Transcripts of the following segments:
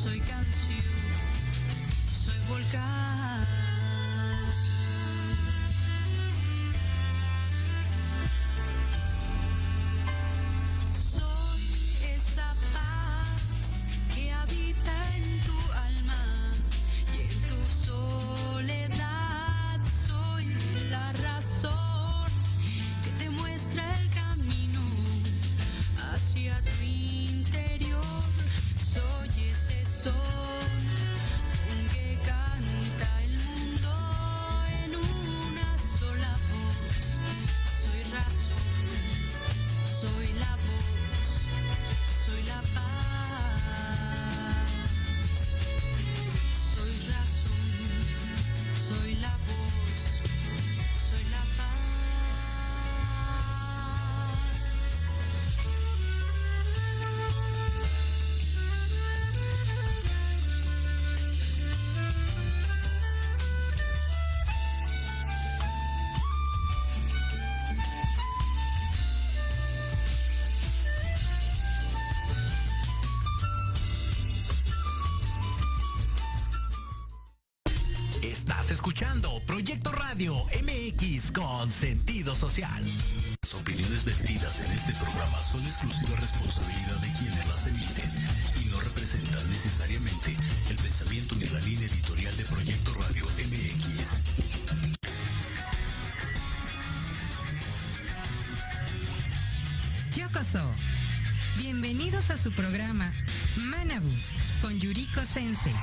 soy canción, soy volcán. Soy esa paz que habita en tu alma y en tu soledad. Soy la razón que te muestra el camino hacia tu interior. Soy ese sol con que canta el mundo en una sola voz. Soy razón, soy la voz, soy la paz. Soy razón, soy la voz, soy la paz. Estás escuchando Proyecto Radio MX con sentido social. Las opiniones vertidas en este programa son exclusiva responsabilidad de quienes las emiten y no representan necesariamente el pensamiento ni la línea editorial de Proyecto Radio MX. Yokoso. Bienvenidos a su programa Manabu con Yuriko Sensei.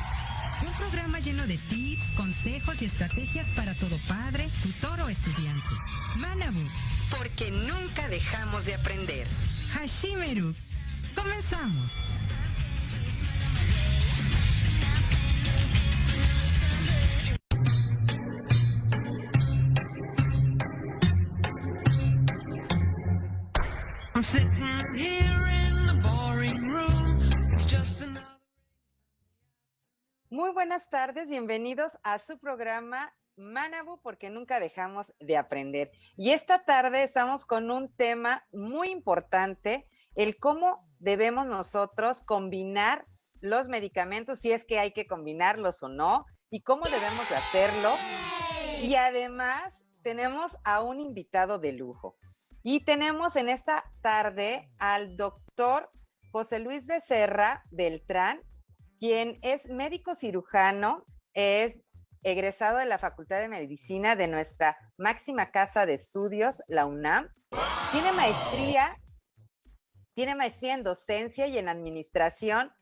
Un programa lleno de tips, consejos y estrategias para todo padre, tutor o estudiante. Manabu, porque nunca dejamos de aprender. Hashimeru, comenzamos. I'm sitting here in the boring room. It's just another. Muy buenas tardes, bienvenidos a su programa Manabu, porque nunca dejamos de aprender. Y esta tarde estamos con un tema muy importante, el cómo debemos nosotros combinar los medicamentos, si es que hay que combinarlos o no, y cómo debemos de hacerlo. Y además tenemos a un invitado de lujo. Y tenemos en esta tarde al doctor José Luis Becerra Beltrán, quien es médico cirujano, es egresado de la Facultad de Medicina de nuestra máxima casa de estudios, la UNAM. Tiene maestría en docencia y en administración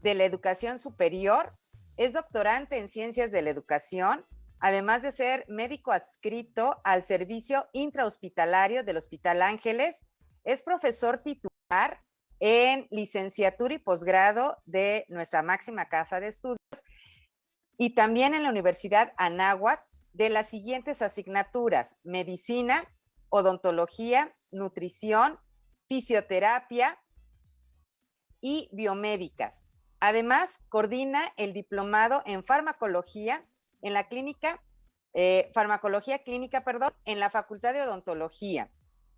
de la educación superior. Es doctorante en ciencias de la educación, además de ser médico adscrito al servicio intrahospitalario del Hospital Ángeles. Es profesor titular en licenciatura y posgrado de nuestra máxima casa de estudios y también en la Universidad Anáhuac de las siguientes asignaturas: medicina, odontología, nutrición, fisioterapia y biomédicas. Además, coordina el diplomado en farmacología en la farmacología clínica, en la Facultad de Odontología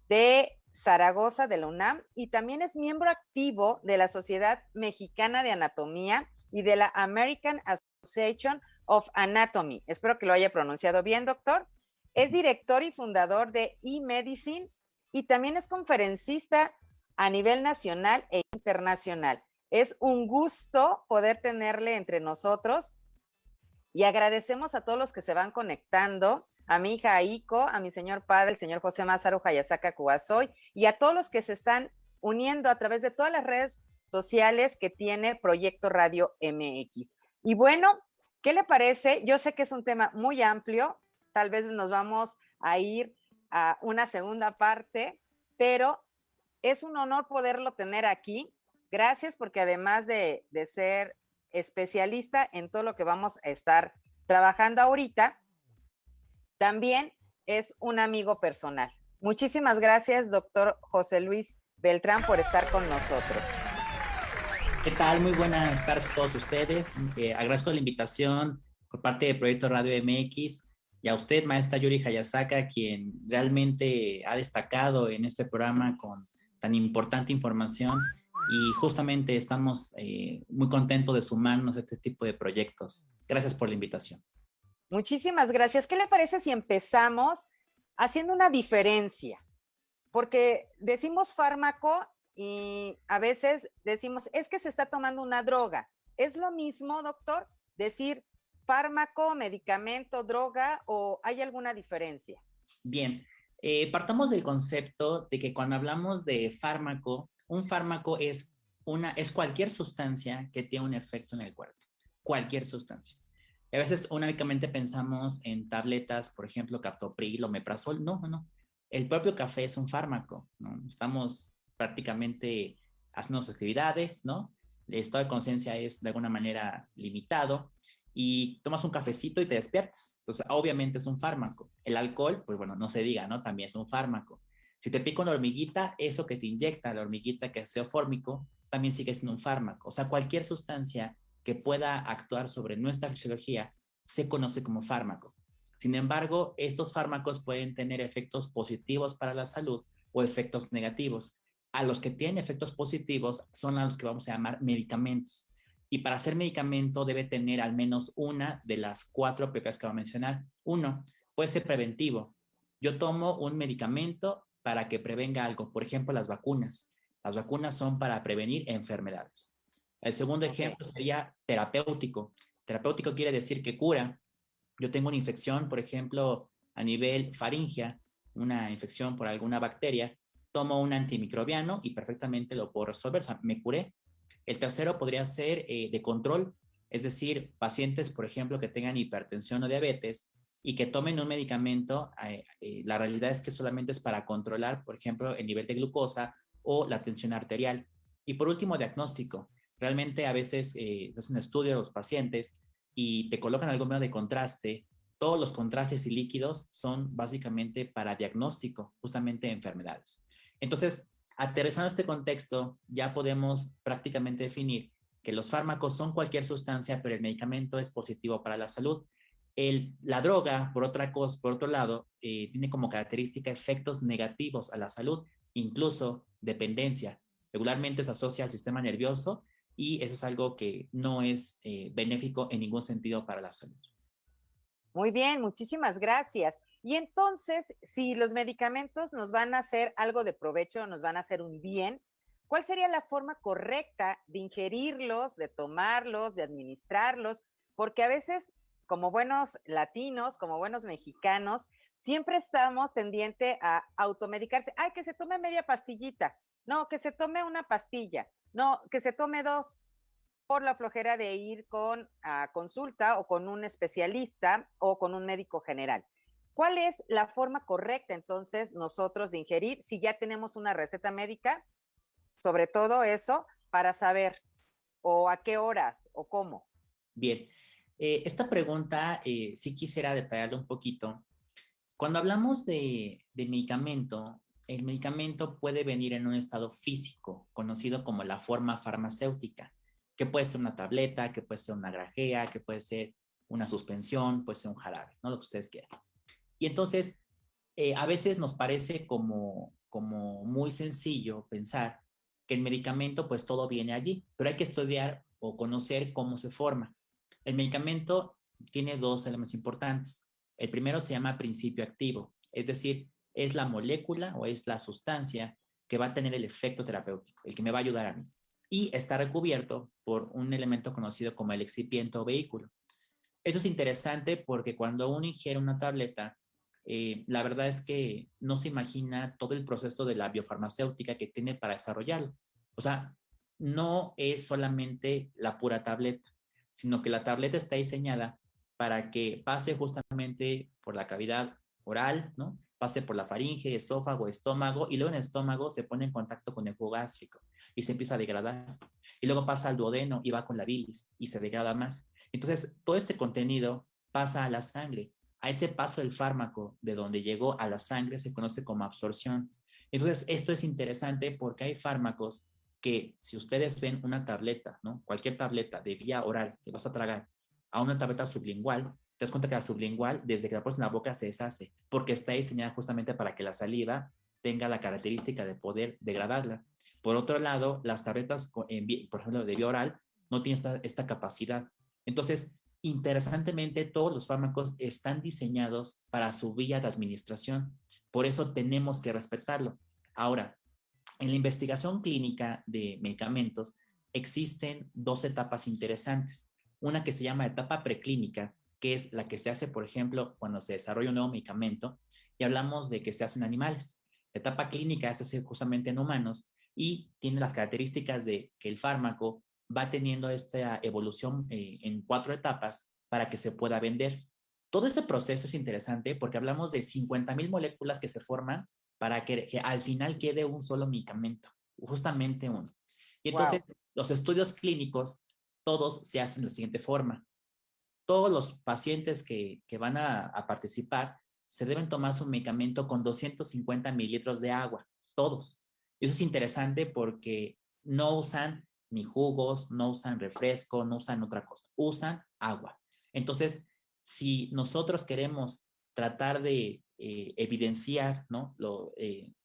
de Zaragoza, de la UNAM, y también es miembro activo de la Sociedad Mexicana de Anatomía y de la American Association of Anatomy. Espero que lo haya pronunciado bien, doctor. Es director y fundador de eMedicine y también es conferencista a nivel nacional e internacional. Es un gusto poder tenerle entre nosotros y agradecemos a todos los que se van conectando, a mi hija Aiko, a mi señor padre, el señor José Masaru Hayasaka Kuwasoy, y a todos los que se están uniendo a través de todas las redes sociales que tiene Proyecto Radio MX. Y bueno, ¿qué le parece? Yo sé que es un tema muy amplio, tal vez nos vamos a ir a una segunda parte, pero es un honor poderlo tener aquí. Gracias, porque además de ser especialista en todo lo que vamos a estar trabajando ahorita, también es un amigo personal. Muchísimas gracias, doctor José Luis Beltrán, por estar con nosotros. ¿Qué tal? Muy buenas tardes a todos ustedes. Agradezco la invitación por parte de Proyecto Radio MX y a usted, maestra Yuri Hayasaka, quien realmente ha destacado en este programa con tan importante información y justamente estamos muy contentos de sumarnos a este tipo de proyectos. Gracias por la invitación. Muchísimas gracias. ¿Qué le parece si empezamos haciendo una diferencia? Porque decimos fármaco y a veces decimos, es que se está tomando una droga. ¿Es lo mismo, doctor, decir fármaco, medicamento, droga, o hay alguna diferencia? Bien, partamos del concepto de que cuando hablamos de fármaco, un fármaco es cualquier sustancia que tiene un efecto en el cuerpo, cualquier sustancia. A veces únicamente pensamos en tabletas, por ejemplo, captopril o meprazol. No, no, no. El propio café es un fármaco, ¿no? Estamos prácticamente haciendo actividades, ¿no? El estado de conciencia es de alguna manera limitado y tomas un cafecito y te despiertas. Entonces, obviamente es un fármaco. El alcohol, pues bueno, no se diga, ¿no? También es un fármaco. Si te pica una hormiguita, eso que te inyecta la hormiguita que es ceofórmico, también sigue siendo un fármaco. O sea, cualquier sustancia que pueda actuar sobre nuestra fisiología se conoce como fármaco. Sin embargo, estos fármacos pueden tener efectos positivos para la salud o efectos negativos. A los que tienen efectos positivos son a los que vamos a llamar medicamentos. Y para ser medicamento debe tener al menos una de las 4 propiedades que voy a mencionar. Uno, puede ser preventivo. Yo tomo un medicamento para que prevenga algo, por ejemplo, las vacunas. Las vacunas son para prevenir enfermedades. El segundo ejemplo sería terapéutico. Terapéutico quiere decir que cura. Yo tengo una infección, por ejemplo, a nivel faringea, una infección por alguna bacteria, tomo un antimicrobiano y perfectamente lo puedo resolver, o sea, me curé. El tercero podría ser de control, es decir, pacientes, por ejemplo, que tengan hipertensión o diabetes y que tomen un medicamento, la realidad es que solamente es para controlar, por ejemplo, el nivel de glucosa o la tensión arterial. Y por último, diagnóstico. Realmente a veces hacen estudios a los pacientes y te colocan algo medio de contraste. Todos los contrastes y líquidos son básicamente para diagnóstico, justamente de enfermedades. Entonces, aterrizando este contexto, ya podemos prácticamente definir que los fármacos son cualquier sustancia, pero el medicamento es positivo para la salud. La droga, por otro lado, tiene como característica efectos negativos a la salud, incluso dependencia. Regularmente se asocia al sistema nervioso y eso es algo que no es benéfico en ningún sentido para la salud. Muy bien, muchísimas gracias. Y entonces, si los medicamentos nos van a hacer algo de provecho, nos van a hacer un bien, ¿cuál sería la forma correcta de ingerirlos, de tomarlos, de administrarlos? Porque a veces, como buenos latinos, como buenos mexicanos, siempre estamos tendientes a automedicarse. Ay, que se tome media pastillita. No, que se tome una pastilla. No, que se tome 2 por la flojera de ir con consulta o con un especialista o con un médico general. ¿Cuál es la forma correcta entonces nosotros de ingerir si ya tenemos una receta médica? Sobre todo eso, para saber o a qué horas o cómo. Bien, esta pregunta sí quisiera detallarla un poquito. Cuando hablamos de medicamento, el medicamento puede venir en un estado físico, conocido como la forma farmacéutica, que puede ser una tableta, que puede ser una grajea, que puede ser una suspensión, puede ser un jarabe, ¿no? Lo que ustedes quieran. Y entonces, a veces nos parece como muy sencillo pensar que el medicamento, pues todo viene allí, pero hay que estudiar o conocer cómo se forma. El medicamento tiene 2 elementos importantes. El primero se llama principio activo, es decir, es la molécula o es la sustancia que va a tener el efecto terapéutico, el que me va a ayudar a mí. Y está recubierto por un elemento conocido como el excipiente o vehículo. Eso es interesante porque cuando uno ingiere una tableta, la verdad es que no se imagina todo el proceso de la biofarmacéutica que tiene para desarrollarlo. O sea, no es solamente la pura tableta, sino que la tableta está diseñada para que pase justamente por la cavidad oral, ¿no? Pase por la faringe, esófago, estómago, y luego en el estómago se pone en contacto con el jugo gástrico y se empieza a degradar. Y luego pasa al duodeno y va con la bilis y se degrada más. Entonces, todo este contenido pasa a la sangre. A ese paso del fármaco de donde llegó a la sangre se conoce como absorción. Entonces, esto es interesante porque hay fármacos que si ustedes ven una tableta, ¿no? Cualquier tableta de vía oral que vas a tragar a una tableta sublingual, te das cuenta que la sublingual, desde que la pones en la boca, se deshace, porque está diseñada justamente para que la saliva tenga la característica de poder degradarla. Por otro lado, las tabletas, por ejemplo, de vía oral, no tienen esta capacidad. Entonces, interesantemente, todos los fármacos están diseñados para su vía de administración. Por eso tenemos que respetarlo. Ahora, en la investigación clínica de medicamentos existen dos etapas interesantes. Una que se llama etapa preclínica, que es la que se hace, por ejemplo, cuando se desarrolla un nuevo medicamento y hablamos de que se hacen animales. La etapa clínica se hace justamente en humanos y tiene las características de que el fármaco va teniendo esta evolución en 4 etapas para que se pueda vender. Todo este proceso es interesante porque hablamos de 50,000 moléculas que se forman para que al final quede un solo medicamento, justamente uno. Y entonces Wow. los estudios clínicos, todos se hacen de la siguiente forma. Todos los pacientes que van a participar se deben tomar su medicamento con 250 mililitros de agua, todos. Y eso es interesante porque no usan ni jugos, no usan refresco, no usan otra cosa, usan agua. Entonces, si nosotros queremos tratar de evidenciar, ¿no?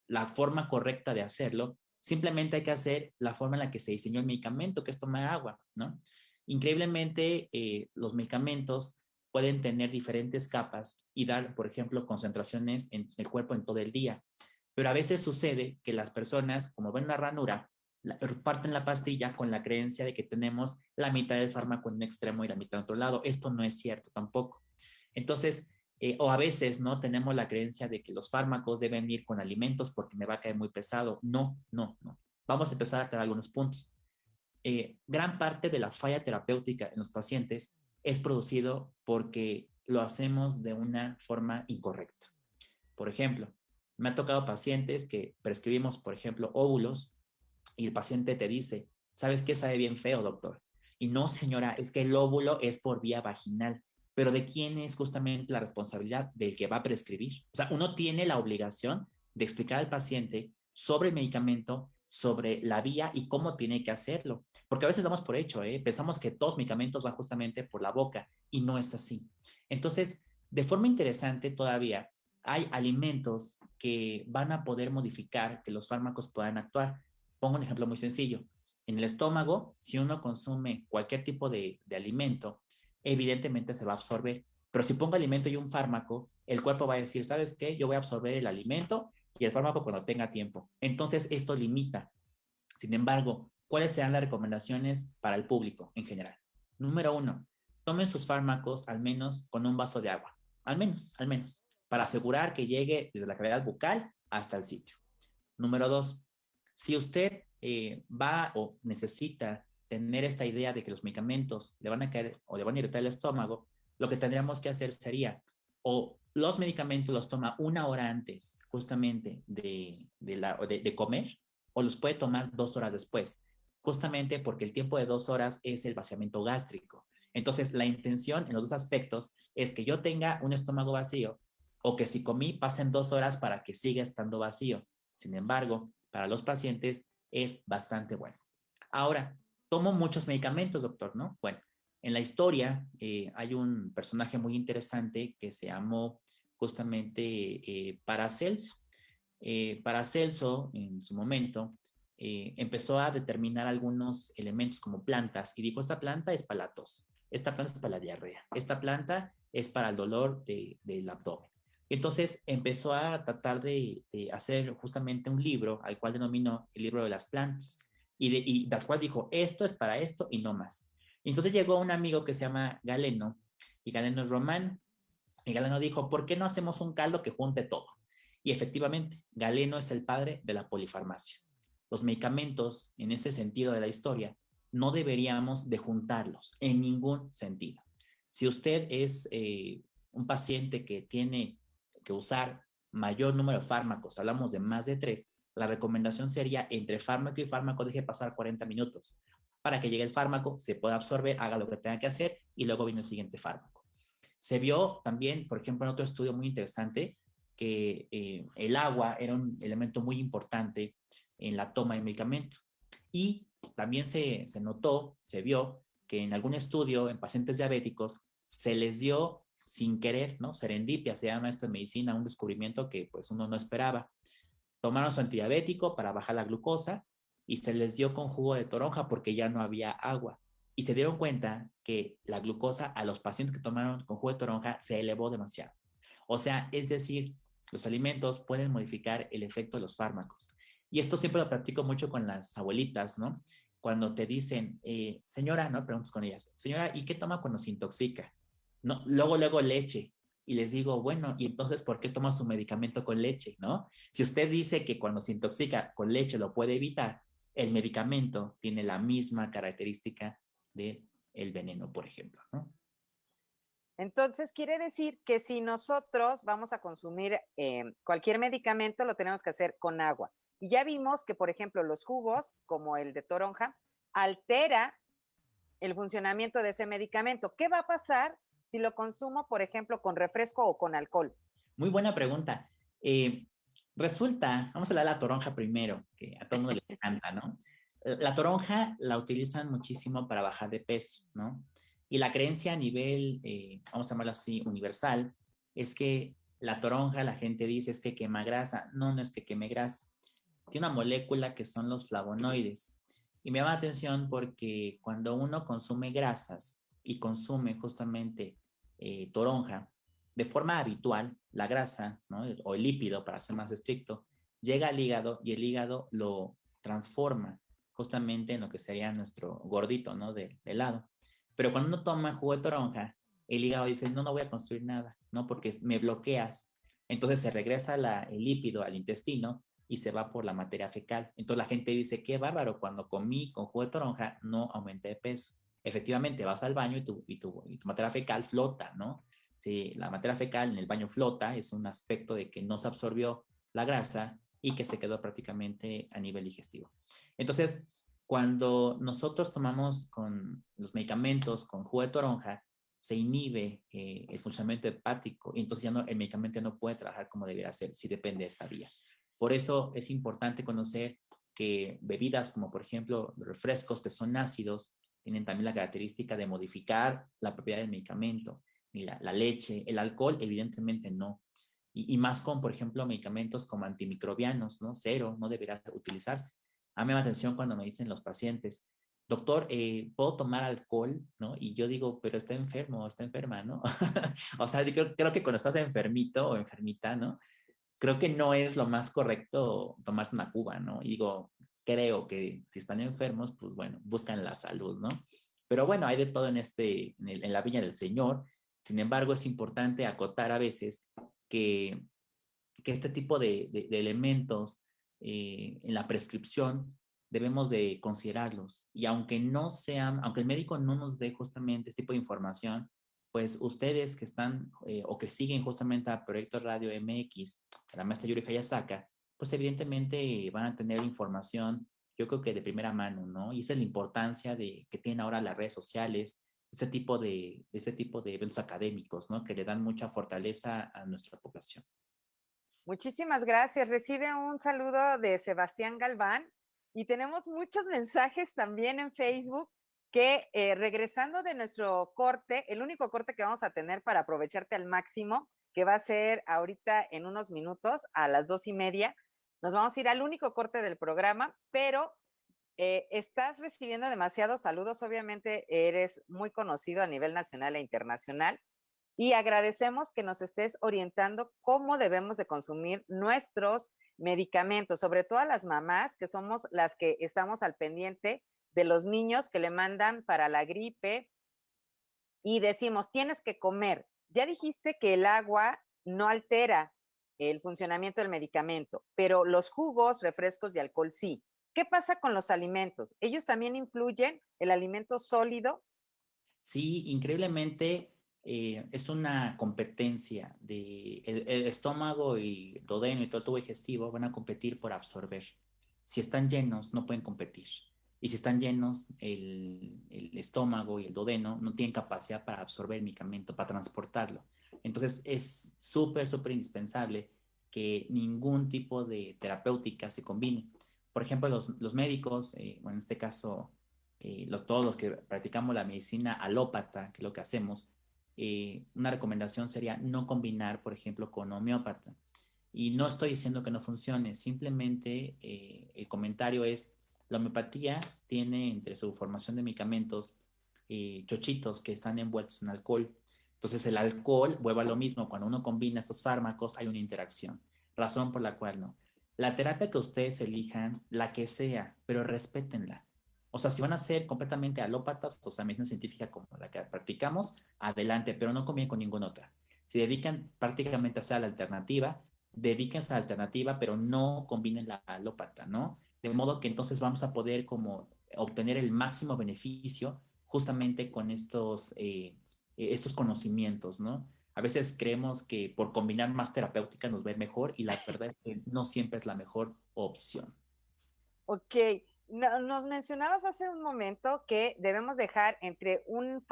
La forma correcta de hacerlo, simplemente hay que hacer la forma en la que se diseñó el medicamento, que es tomar agua, ¿no? Increíblemente, los medicamentos pueden tener diferentes capas y dar, por ejemplo, concentraciones en el cuerpo en todo el día. Pero a veces sucede que las personas, como ven la ranura, parten la pastilla con la creencia de que tenemos la mitad del fármaco en un extremo y la mitad en otro lado. Esto no es cierto tampoco. Entonces, o a veces, ¿no? Tenemos la creencia de que los fármacos deben ir con alimentos porque me va a caer muy pesado. No, no, no. Vamos a empezar a traer algunos puntos. Gran parte de la falla terapéutica en los pacientes es producido porque lo hacemos de una forma incorrecta. Por ejemplo, me ha tocado pacientes que prescribimos, por ejemplo, óvulos y el paciente te dice, ¿sabes qué? Sabe bien feo, doctor. Y no, señora, es que el óvulo es por vía vaginal. Pero ¿de quién es justamente la responsabilidad? Del que va a prescribir. O sea, uno tiene la obligación de explicar al paciente sobre el medicamento, sobre la vía y cómo tiene que hacerlo. Porque a veces damos por hecho, pensamos que todos los medicamentos van justamente por la boca y no es así. Entonces, de forma interesante todavía, hay alimentos que van a poder modificar que los fármacos puedan actuar. Pongo un ejemplo muy sencillo. En el estómago, si uno consume cualquier tipo de alimento, evidentemente se va a absorber. Pero si pongo alimento y un fármaco, el cuerpo va a decir, ¿sabes qué? Yo voy a absorber el alimento y el fármaco cuando tenga tiempo. Entonces, esto limita. Sin embargo, ¿cuáles serán las recomendaciones para el público en general? Número 1, tomen sus fármacos al menos con un vaso de agua. Al menos, para asegurar que llegue desde la cavidad bucal hasta el sitio. Número 2, si usted va o necesita tener esta idea de que los medicamentos le van a caer o le van a irritar el estómago, lo que tendríamos que hacer sería o los medicamentos los toma 1 hora antes justamente de comer o los puede tomar 2 horas después, justamente porque el tiempo de 2 horas es el vaciamiento gástrico. Entonces, la intención en los dos aspectos es que yo tenga un estómago vacío o que si comí pasen 2 horas para que siga estando vacío. Sin embargo, para los pacientes es bastante bueno. Ahora, tomo muchos medicamentos, doctor, ¿no? Bueno, en la historia hay un personaje muy interesante que se llamó justamente Paracelso. Paracelso, en su momento, empezó a determinar algunos elementos como plantas y dijo, esta planta es para la tos, esta planta es para la diarrea, esta planta es para el dolor del abdomen. Entonces empezó a tratar de hacer justamente un libro al cual denominó el libro de las plantas y del cual dijo, esto es para esto y no más. Entonces llegó un amigo que se llama Galeno y Galeno es romano y Galeno dijo, ¿por qué no hacemos un caldo que junte todo? Y efectivamente, Galeno es el padre de la polifarmacia. Los medicamentos, en ese sentido de la historia, no deberíamos de juntarlos en ningún sentido. Si usted es un paciente que tiene que usar mayor número de fármacos, hablamos de más de 3, la recomendación sería entre fármaco y fármaco deje pasar 40 minutos para que llegue el fármaco, se pueda absorber, haga lo que tenga que hacer y luego viene el siguiente fármaco. Se vio también, por ejemplo, en otro estudio muy interesante, que el agua era un elemento muy importante en la toma de medicamento. Y también se notó, se vio que en algún estudio en pacientes diabéticos se les dio sin querer, ¿no? Serendipia, se llama esto en medicina, un descubrimiento que pues uno no esperaba. Tomaron su antidiabético para bajar la glucosa y se les dio con jugo de toronja porque ya no había agua. Y se dieron cuenta que la glucosa a los pacientes que tomaron con jugo de toronja se elevó demasiado. O sea, es decir, los alimentos pueden modificar el efecto de los fármacos. Y esto siempre lo practico mucho con las abuelitas, ¿no? Cuando te dicen, señora, ¿no? Preguntas con ellas, señora, ¿y qué toma cuando se intoxica? No, luego leche. Y les digo, bueno, ¿y entonces por qué toma su medicamento con leche, no? Si usted dice que cuando se intoxica con leche lo puede evitar, el medicamento tiene la misma característica del veneno, por ejemplo, ¿no? Entonces, quiere decir que si nosotros vamos a consumir cualquier medicamento, lo tenemos que hacer con agua. Y ya vimos que, por ejemplo, los jugos, como el de toronja, altera el funcionamiento de ese medicamento. ¿Qué va a pasar si lo consumo, por ejemplo, con refresco o con alcohol? Muy buena pregunta. Resulta, vamos a hablar de la toronja primero, que a todo el mundo le encanta, ¿no? La toronja la utilizan muchísimo para bajar de peso, ¿no? Y la creencia a nivel, vamos a llamarlo así, universal, es que la toronja, la gente dice, es que quema grasa. No, no es que queme grasa. Tiene una molécula que son los flavonoides. Y me llama la atención porque cuando uno consume grasas y consume justamente toronja, de forma habitual, la grasa, ¿no? O el lípido, para ser más estricto, llega al hígado y el hígado lo transforma justamente en lo que sería nuestro gordito, ¿no? De lado. Pero cuando uno toma jugo de toronja, el hígado dice, no, no voy a construir nada, ¿no? Porque me bloqueas. Entonces se regresa el lípido al intestino y se va por la materia fecal. Entonces la gente dice, qué bárbaro, cuando comí con jugo de toronja no aumenté de peso. Efectivamente, vas al baño y tu materia fecal flota, ¿no? Si la materia fecal en el baño flota, es un aspecto de que no se absorbió la grasa y que se quedó prácticamente a nivel digestivo. Entonces, cuando nosotros tomamos con los medicamentos con jugo de toronja, se inhibe el funcionamiento hepático y entonces ya no, el medicamento no puede trabajar como debiera ser, si depende de esta vía. Por eso es importante conocer que bebidas como por ejemplo refrescos que son ácidos tienen también la característica de modificar la propiedad del medicamento. Y la leche, el alcohol, evidentemente no. Y más con, por ejemplo, medicamentos como antimicrobianos, ¿no? Cero, no deberá utilizarse. A mí me da atención cuando me dicen los pacientes, doctor, ¿puedo tomar alcohol? ¿No? Y yo digo, pero está enfermo, está enferma, ¿no? O sea, creo que cuando estás enfermito o enfermita, ¿no? Creo que no es lo más correcto tomarte una cuba, ¿no? Y digo, creo que si están enfermos, pues bueno, buscan la salud, ¿no? Pero bueno, hay de todo en la viña del Señor. Sin embargo, es importante acotar a veces que, que este tipo de elementos en la prescripción debemos de considerarlos. Y aunque no sean, aunque el médico no nos dé justamente este tipo de información, pues ustedes que están o que siguen justamente a Proyecto Radio MX, a la maestra Yuri Hayasaka, pues evidentemente van a tener información, yo creo que de primera mano, ¿no? Y esa es la importancia que tienen ahora las redes sociales, ese tipo de eventos académicos, ¿no? Que le dan mucha fortaleza a nuestra población. Muchísimas gracias. Recibe un saludo de Sebastián Galván y tenemos muchos mensajes también en Facebook que regresando de nuestro corte, el único corte que vamos a tener para aprovecharte al máximo, que va a ser ahorita en unos minutos a las 2:30, nos vamos a ir al único corte del programa, pero estás recibiendo demasiados saludos. Obviamente eres muy conocido a nivel nacional e internacional y agradecemos que nos estés orientando cómo debemos de consumir nuestros medicamentos, sobre todo a las mamás, que somos las que estamos al pendiente de los niños que le mandan para la gripe y decimos, tienes que comer. Ya dijiste que el agua no altera el funcionamiento del medicamento, pero los jugos, refrescos y alcohol sí. ¿Qué pasa con los alimentos? ¿Ellos también influyen? ¿El alimento sólido? Sí, increíblemente es una competencia el estómago y el duodeno y todo el tubo digestivo van a competir por absorber. Si están llenos, no pueden competir. Y si están llenos, el estómago y el duodeno no tienen capacidad para absorber el medicamento, para transportarlo. Entonces es súper indispensable que ningún tipo de terapéutica se combine. Por ejemplo, los médicos, bueno, en este caso todos los que practicamos la medicina alópata, que es lo que hacemos, una recomendación sería no combinar, por ejemplo, con homeópata. Y no estoy diciendo que no funcione, simplemente el comentario es, La homeopatía tiene entre su formación de medicamentos chochitos que están envueltos en alcohol. Entonces el alcohol vuelve a lo mismo, cuando uno combina estos fármacos hay una interacción, razón por la cual no. La terapia que ustedes elijan, la que sea, pero respétenla. O sea, si van a ser completamente alópatas, o sea, medicina científica como la que practicamos, adelante, pero no combinen con ninguna otra. Si dedican prácticamente a hacer la alternativa, dedíquense a la alternativa, pero no combinen la alópata, ¿no? De modo que entonces vamos a poder como obtener el máximo beneficio justamente con estos conocimientos, ¿no? A veces creemos que por combinar más terapéutica nos va a ir mejor y la verdad es que no siempre es la mejor opción. Ok, nos mencionabas hace un momento que debemos dejar entre un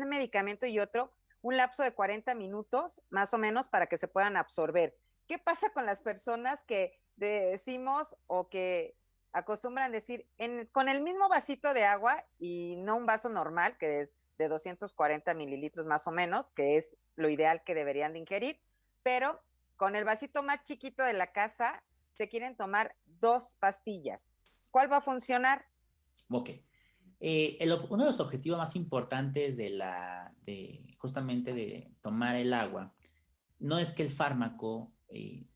medicamento y otro un lapso de 40 minutos, más o menos, para que se puedan absorber. ¿Qué pasa con las personas que decimos o que acostumbran decir con el mismo vasito de agua y no un vaso normal, que es de 240 mililitros más o menos, que es lo ideal que deberían de ingerir, pero con el vasito más chiquito de la casa se quieren tomar 2 pastillas? ¿Cuál va a funcionar? Ok. Uno de los objetivos más importantes justamente de tomar el agua no es que el fármaco,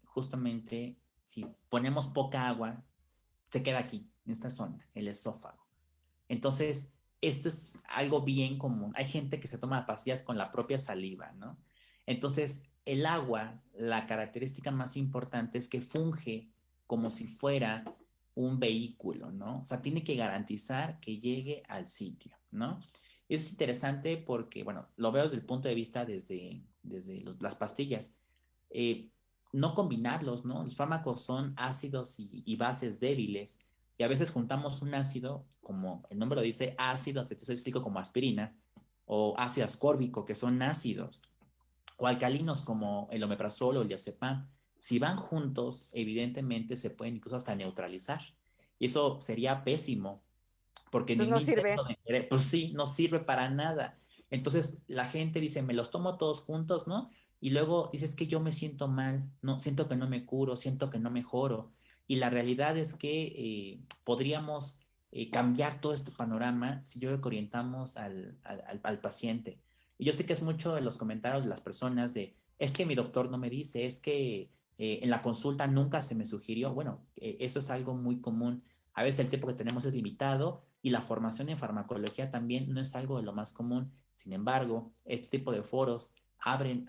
justamente, si ponemos poca agua, se queda aquí, en esta zona, el esófago. Entonces, esto es algo bien común. Hay gente que se toma pastillas con la propia saliva, ¿no? Entonces, el agua, la característica más importante es que funge como si fuera un vehículo, ¿no? O sea, tiene que garantizar que llegue al sitio, ¿no? Eso es interesante porque, bueno, lo veo desde el punto de vista desde las pastillas. Eh, no combinarlos, ¿no? Los fármacos son ácidos y bases débiles y a veces juntamos un ácido, como el nombre lo dice, ácido acetilsalicílico como aspirina, o ácido ascórbico, que son ácidos, o alcalinos como el omeprazol o el diazepam. Si van juntos, evidentemente se pueden incluso hasta neutralizar. Y eso sería pésimo, porque en Entonces un no intento sirve. pues sí, no sirve para nada. Entonces la gente dice, me los tomo todos juntos, ¿no? Y luego dices que yo me siento mal, no, siento que no me curo, siento que no mejoro. Y la realidad es que podríamos cambiar todo este panorama si yo creo que orientamos al paciente. Y yo sé que es mucho de los comentarios de las personas de, es que mi doctor no me dice, es que en la consulta nunca se me sugirió. Bueno, eso es algo muy común. A veces el tiempo que tenemos es limitado y la formación en farmacología también no es algo de lo más común. Sin embargo, este tipo de foros abren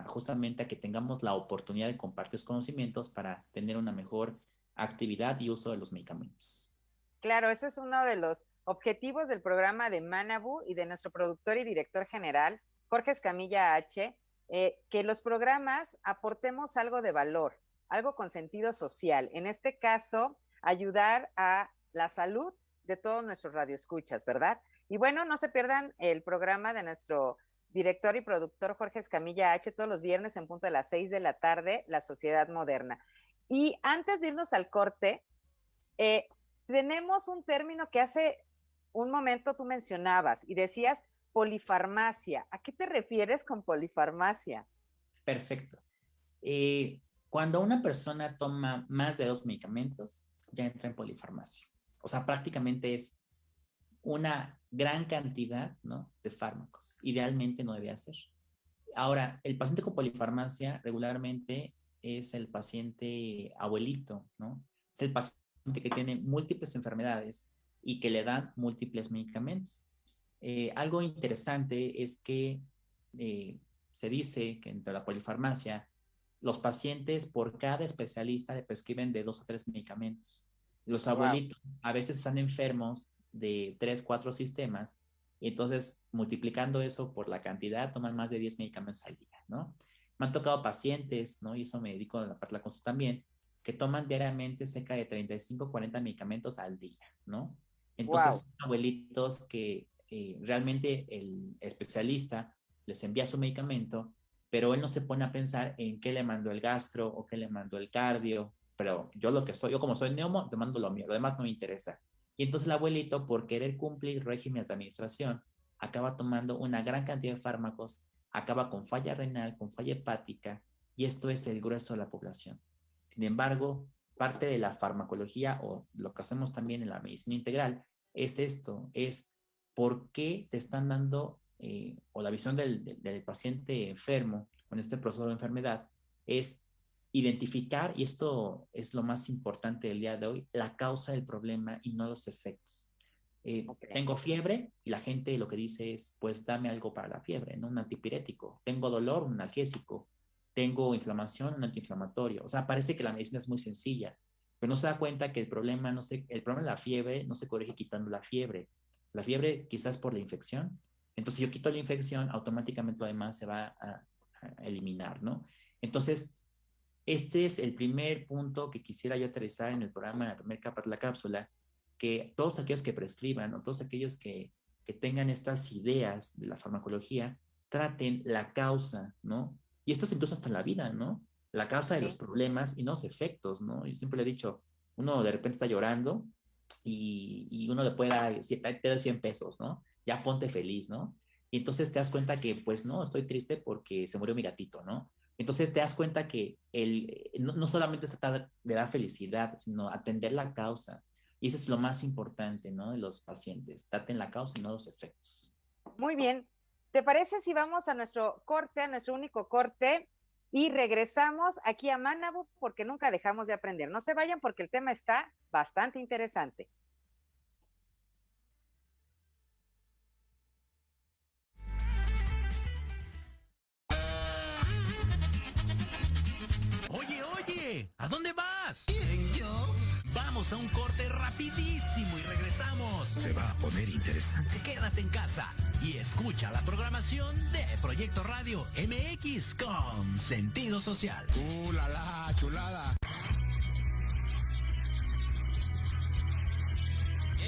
justamente a que tengamos la oportunidad de compartir conocimientos para tener una mejor actividad y uso de los medicamentos. Claro, ese es uno de los objetivos del programa de Manabu y de nuestro productor y director general, Jorge Escamilla H., que los programas aportemos algo de valor, algo con sentido social. En este caso, ayudar a la salud de todos nuestros radioescuchas, ¿verdad? Y bueno, no se pierdan el programa de nuestro director y productor Jorge Escamilla H. todos los viernes en punto de las 6 de la tarde, La Sociedad Moderna. Y antes de irnos al corte, eh, tenemos un término que hace un momento tú mencionabas y decías polifarmacia. ¿A qué te refieres con polifarmacia? Perfecto. Cuando una persona toma más de 2 medicamentos, ya entra en polifarmacia. O sea, prácticamente es una gran cantidad, ¿no?, de fármacos. Idealmente no debe hacer. Ahora, el paciente con polifarmacia regularmente es el paciente abuelito, ¿no? Es el paciente que tiene múltiples enfermedades y que le dan múltiples medicamentos. Algo interesante es que se dice que entre la polifarmacia, los pacientes por cada especialista le prescriben de 2 a 3 medicamentos. Los Wow. abuelitos a veces están enfermos de 3, 4 sistemas y entonces multiplicando eso por la cantidad toman más de 10 medicamentos al día, ¿no? Me han tocado pacientes, ¿no? Y eso me dedico a la parte de la consulta también, que toman diariamente cerca de 35, 40 medicamentos al día, ¿no? Entonces, Wow. son abuelitos que realmente el especialista les envía su medicamento, pero él no se pone a pensar en qué le mandó el gastro o qué le mandó el cardio, pero yo como soy neumo, te mando lo mío, lo demás no me interesa. Y entonces el abuelito, por querer cumplir regímenes de administración, acaba tomando una gran cantidad de fármacos, acaba con falla renal, con falla hepática, y esto es el grueso de la población. Sin embargo, parte de la farmacología o lo que hacemos también en la medicina integral es esto, es por qué te están dando, o la visión del paciente enfermo con este proceso de enfermedad, es identificar, y esto es lo más importante del día de hoy, la causa del problema y no los efectos. Tengo fiebre y la gente lo que dice es, pues dame algo para la fiebre, ¿no? Un antipirético. Tengo dolor, un analgésico. Tengo inflamación, un antiinflamatorio. O sea, parece que la medicina es muy sencilla, pero no se da cuenta que el problema, el problema de la fiebre no se corrige quitando la fiebre. La fiebre quizás por la infección. Entonces, si yo quito la infección, automáticamente lo demás se va a eliminar, ¿no? Entonces, este es el primer punto que quisiera yo aterrizar en el programa, en la primera capa de la cápsula, que todos aquellos que prescriban o todos aquellos que tengan estas ideas de la farmacología traten la causa, ¿no? Y esto es incluso hasta en la vida, ¿no? La causa de los problemas y no los efectos, ¿no? Yo siempre le he dicho, uno de repente está llorando y uno le puede dar, te da 100 pesos, ¿no? Ya ponte feliz, ¿no? Y entonces te das cuenta que, pues no, estoy triste porque se murió mi gatito, ¿no? Entonces te das cuenta que no solamente se trata de dar felicidad, sino atender la causa. Y eso es lo más importante, ¿no? De los pacientes. Traten la causa y no los efectos. Muy bien. ¿Te parece si vamos a nuestro corte, a nuestro único corte, y regresamos aquí a Manabu porque nunca dejamos de aprender? No se vayan porque el tema está bastante interesante. Oye, ¿a dónde vas? ¿Quién, yo? Vamos a un corte rapidísimo y regresamos. Se va a poner interesante. Quédate en casa y escucha la programación de Proyecto Radio MX con sentido social. ¡La la, chulada!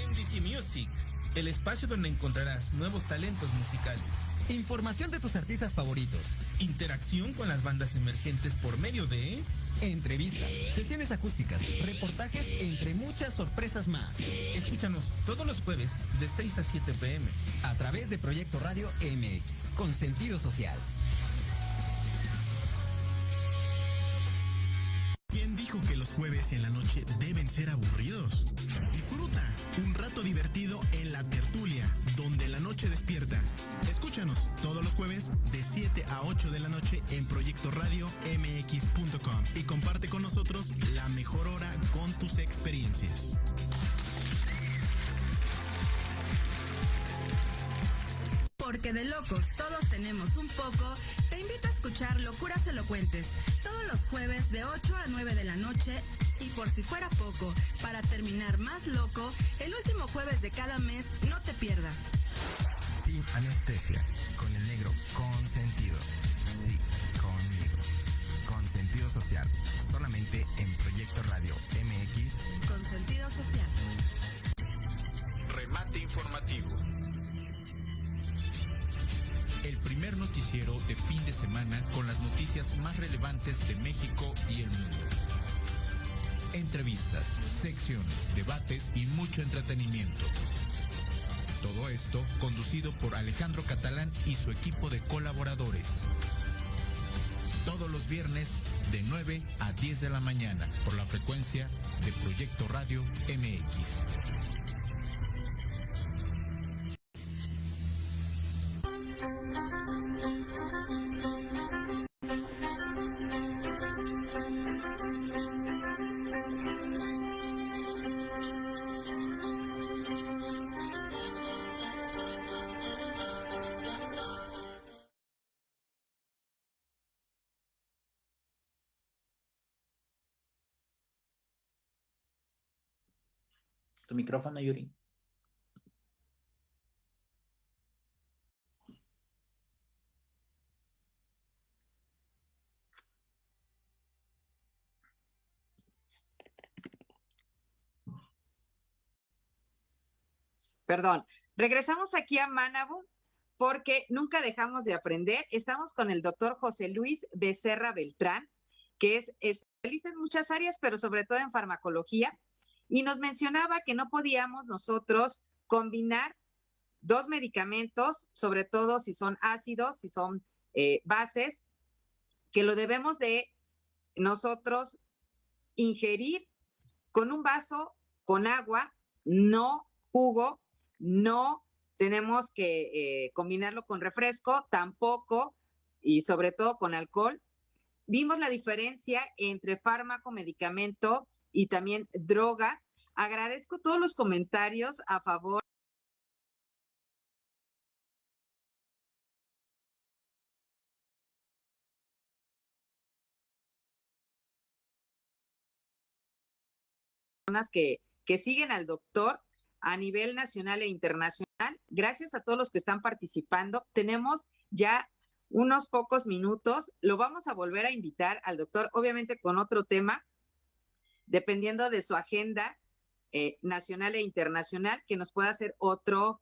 MDC Music, el espacio donde encontrarás nuevos talentos musicales. Información de tus artistas favoritos. Interacción con las bandas emergentes por medio de entrevistas, sesiones acústicas, reportajes, entre muchas sorpresas más. Escúchanos todos los jueves de 6 a 7 p.m. a través de Proyecto Radio MX, con sentido social. ¿Quién dijo que los jueves en la noche deben ser aburridos? Disfruta un rato divertido en La Tertulia, donde la noche despierta. Escúchanos todos los jueves de 7 a 8 de la noche en Proyecto Radio MX.com y comparte con nosotros la mejor hora con tus experiencias. Porque de locos todos tenemos un poco, te invito a escuchar Locuras Elocuentes, todos los jueves de 8 a 9 de la noche, y por si fuera poco, para terminar más loco, el último jueves de cada mes, no te pierdas. Sin anestesia, con el negro consentido. Sí, conmigo. Con sentido social, solamente en Proyecto Radio MX. Con sentido social. Remate informativo. El primer noticiero de fin de semana con las noticias más relevantes de México y el mundo. Entrevistas, secciones, debates y mucho entretenimiento. Todo esto conducido por Alejandro Catalán y su equipo de colaboradores. Todos los viernes de 9 a 10 de la mañana por la frecuencia de Proyecto Radio MX. Tu micrófono, Yuri. Perdón. Regresamos aquí a Manabu porque nunca dejamos de aprender. Estamos con el doctor José Luis Becerra Beltrán, que es especialista en muchas áreas, pero sobre todo en farmacología, y nos mencionaba que no podíamos nosotros combinar dos medicamentos, sobre todo si son ácidos, si son bases, que lo debemos de nosotros ingerir con un vaso, con agua, no jugo, no tenemos que combinarlo con refresco, tampoco, y sobre todo con alcohol. Vimos la diferencia entre fármaco, medicamento y también droga. Agradezco todos los comentarios a favor. Que siguen al doctor a nivel nacional e internacional. Gracias a todos los que están participando. Tenemos ya unos pocos minutos. Lo vamos a volver a invitar al doctor, obviamente con otro tema, dependiendo de su agenda nacional e internacional, que nos pueda hacer otro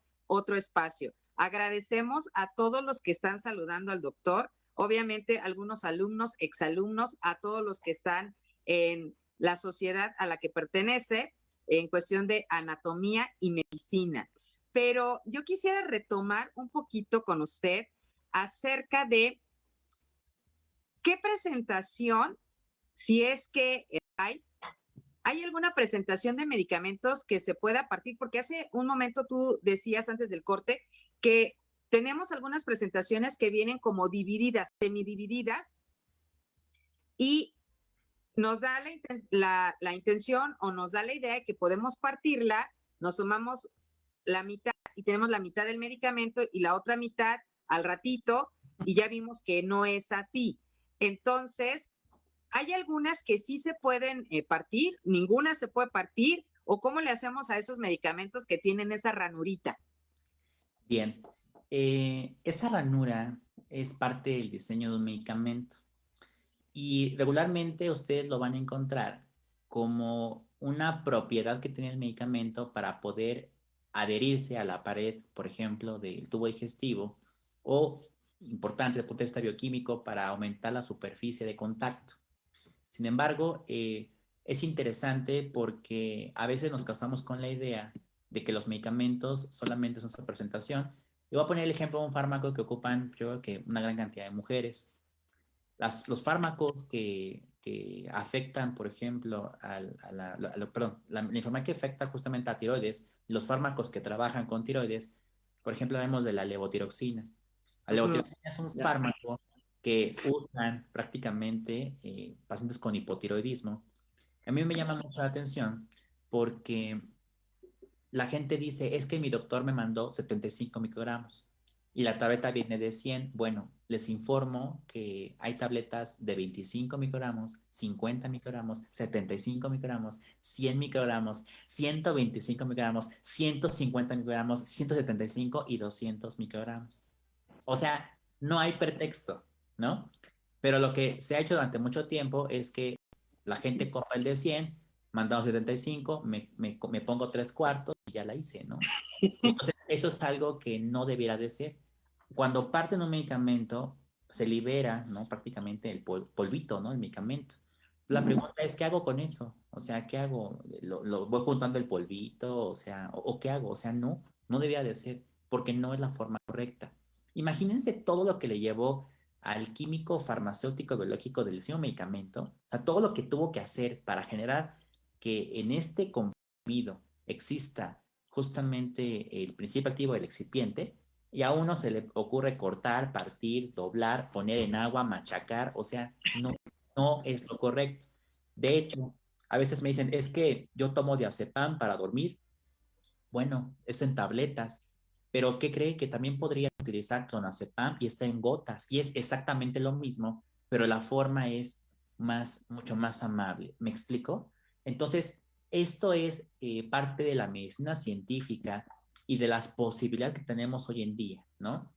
espacio. Agradecemos a todos los que están saludando al doctor, obviamente algunos alumnos, exalumnos, a todos los que están en la sociedad a la que pertenece, en cuestión de anatomía y medicina. Pero yo quisiera retomar un poquito con usted acerca de qué presentación, si es que hay alguna presentación de medicamentos que se pueda partir, porque hace un momento tú decías antes del corte que tenemos algunas presentaciones que vienen como divididas, semidivididas, y nos da la intención o nos da la idea de que podemos partirla, nos tomamos la mitad y tenemos la mitad del medicamento y la otra mitad al ratito, y ya vimos que no es así. Entonces, ¿hay algunas que sí se pueden partir? ¿Ninguna se puede partir? ¿O cómo le hacemos a esos medicamentos que tienen esa ranurita? Bien, esa ranura es parte del diseño de un medicamento. Y regularmente ustedes lo van a encontrar como una propiedad que tiene el medicamento para poder adherirse a la pared, por ejemplo, del tubo digestivo, o, importante desde el punto de vista bioquímico, para aumentar la superficie de contacto. Sin embargo, es interesante porque a veces nos casamos con la idea de que los medicamentos solamente son su presentación. Y voy a poner el ejemplo de un fármaco que ocupan, yo creo que una gran cantidad de mujeres. Los fármacos que afectan, por ejemplo, la enfermedad que afecta justamente a tiroides, los fármacos que trabajan con tiroides, por ejemplo, vemos de la levotiroxina. La levotiroxina es un fármaco que usan prácticamente pacientes con hipotiroidismo. A mí me llama mucho la atención porque la gente dice, es que mi doctor me mandó 75 microgramos y la tableta viene de 100. Bueno, les informo que hay tabletas de 25 microgramos, 50 microgramos, 75 microgramos, 100 microgramos, 125 microgramos, 150 microgramos, 175 y 200 microgramos. O sea, no hay pretexto, ¿no? Pero lo que se ha hecho durante mucho tiempo es que la gente compra el de 100, mandamos 75, me pongo 3/4 y ya la hice, ¿no? Entonces, eso es algo que no debiera de ser. Cuando parten un medicamento, se libera, ¿no? Prácticamente el polvito, ¿no? El medicamento. La pregunta es, ¿qué hago con eso? O sea, ¿qué hago? ¿Lo voy juntando el polvito? O sea, ¿o qué hago? O sea, no debería de ser, porque no es la forma correcta. Imagínense todo lo que le llevó al químico farmacéutico biológico del mismo medicamento, o sea, todo lo que tuvo que hacer para generar que en este comprimido exista justamente el principio activo del excipiente, y a uno se le ocurre cortar, partir, doblar, poner en agua, machacar, o sea, no es lo correcto. De hecho, a veces me dicen, es que yo tomo diazepam para dormir. Bueno, es en tabletas, pero ¿qué cree? Que también podría utilizar clonazepam y está en gotas, y es exactamente lo mismo, pero la forma es mucho más amable. ¿Me explico? Entonces, esto es parte de la medicina científica y de las posibilidades que tenemos hoy en día, ¿no?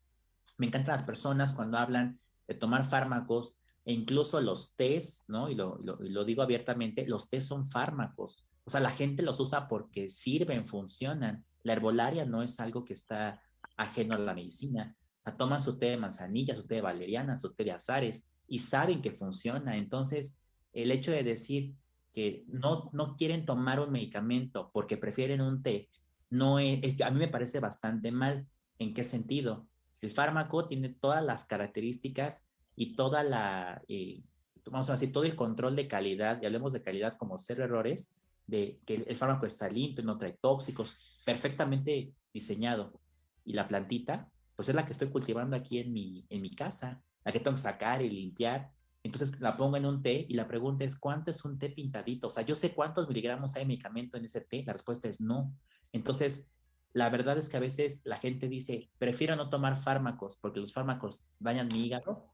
Me encantan las personas cuando hablan de tomar fármacos e incluso los tés, ¿no? Y lo digo abiertamente, los tés son fármacos. O sea, la gente los usa porque sirven, funcionan. La herbolaria no es algo que está ajeno a la medicina. O sea, toman su té de manzanilla, su té de valeriana, su té de azares y saben que funciona. Entonces, el hecho de decir que no quieren tomar un medicamento porque prefieren un té, a mí me parece bastante mal. ¿En qué sentido? El fármaco tiene todas las características y vamos a decir, todo el control de calidad, y hablemos de calidad como cero errores, de que el fármaco está limpio, no trae tóxicos, perfectamente diseñado. Y la plantita, pues es la que estoy cultivando aquí en mi casa, la que tengo que sacar y limpiar. Entonces la pongo en un té y la pregunta es, ¿cuánto es un té pintadito? O sea, yo sé cuántos miligramos hay de medicamento en ese té. La respuesta es no. Entonces, la verdad es que a veces la gente dice, prefiero no tomar fármacos porque los fármacos dañan mi hígado.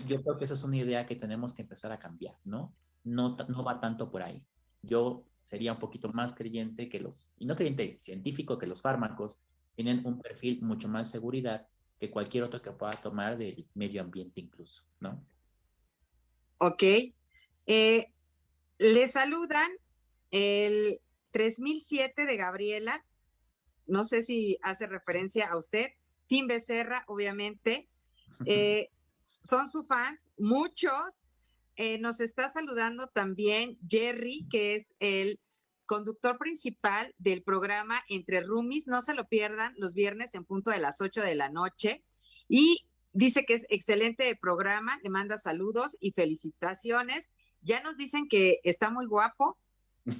Yo creo que esa es una idea que tenemos que empezar a cambiar, ¿no? No va tanto por ahí. Yo sería un poquito más creyente que y no creyente, científico, que los fármacos tienen un perfil mucho más de seguridad que cualquier otro que pueda tomar del medio ambiente incluso, ¿no? Ok. Le saludan el 3007 de Gabriela. No sé si hace referencia a usted. Tim Becerra, obviamente. Son sus fans, muchos. Nos está saludando también Jerry, que es el conductor principal del programa Entre Roomies. No se lo pierdan los viernes en punto de las 8 de la noche. Y dice que es excelente programa, le manda saludos y felicitaciones. Ya nos dicen que está muy guapo,